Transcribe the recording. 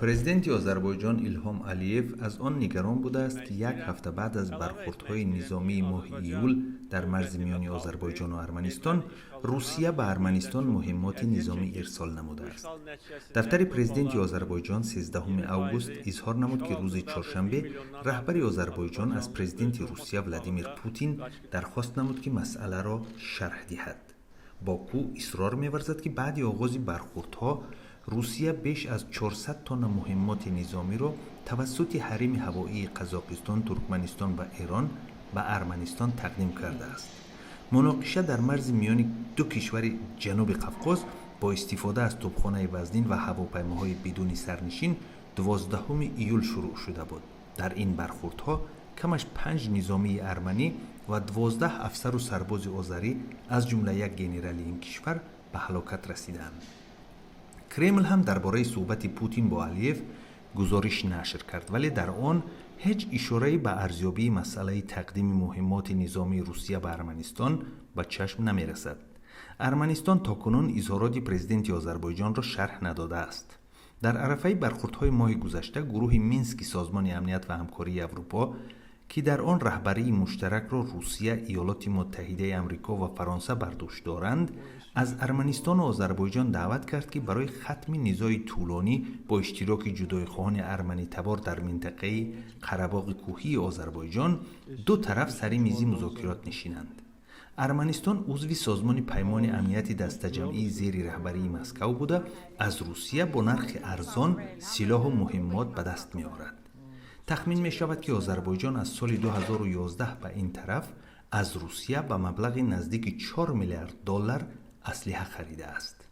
پرزیدنت آذربایجان ایلهام علیف از آن نگران بوده است که یک هفته بعد از برخوردهای نظامی ماه ایول در مرز میان آذربایجان و ارمنستان، روسیه به ارمنستان مهمات نظامی ارسال نموده است. دفتر پرزیدنت آذربایجان 13 اوگوست اظهار نمود که روز چهارشنبه رهبر آذربایجان از پرزیدنت روسیه ولادیمیر پوتین درخواست نمود که مسئله را شرح دهد. باکو اصرار می‌ورزد که بعد آغاز برخوردها روسیه بیش از 400 تن مهمات نظامی را توسط حریم هوایی قزاقستان، ترکمنستان و ایران به ارمنستان تقدیم کرده است. مناقشه در مرز میان دو کشور جنوب قفقاز با استفاده از توپخانه وزنین و هواپیماهای بدون سرنشین 12 ایول شروع شده بود. در این برخوردها کمش 5 نظامی ارمنی و 12 افسر و سرباز آذری از جمله یک ژنرال این کشور به هلاکت رسیدند. کرمل هم درباره صحبت پوتین با علیف گزارش نشر کرد، ولی در آن هیچ اشاره‌ای به ارزیابی مسئله تقدیم مهمات نظامی روسیه به ارمنستان به چشم نمی‌رسد. ارمنستان تاکنون اظهارات پرزیدنت آذربایجان را شرح نداده است. در عرفه برخوردهای ماه گذشته گروه مینسک سازمان امنیت و همکاری اروپا که در آن رهبری مشترک را روسیه، ایالات متحده آمریکا و فرانسه بر دوش دارند، از ارمنستان و آذربایجان دعوت کرد که برای ختم نزاع طولانی با اشتراک جدایخواهان ارمنی تبار در منطقه قره‌باغ کوهی آذربایجان دو طرف سر میز مذاکرات نشینند. ارمنستان عضو سازمان پیمان امنیت دسته‌جمعی زیر رهبری مسکو بوده از روسیه با نرخ ارزان سلاح و مهمات به دست می‌آورد. تخمین می شود که آذربایجان از سال 2011 به این طرف از روسیه به مبلغ نزدیک 4 میلیارد دلار اسلحه خریده است.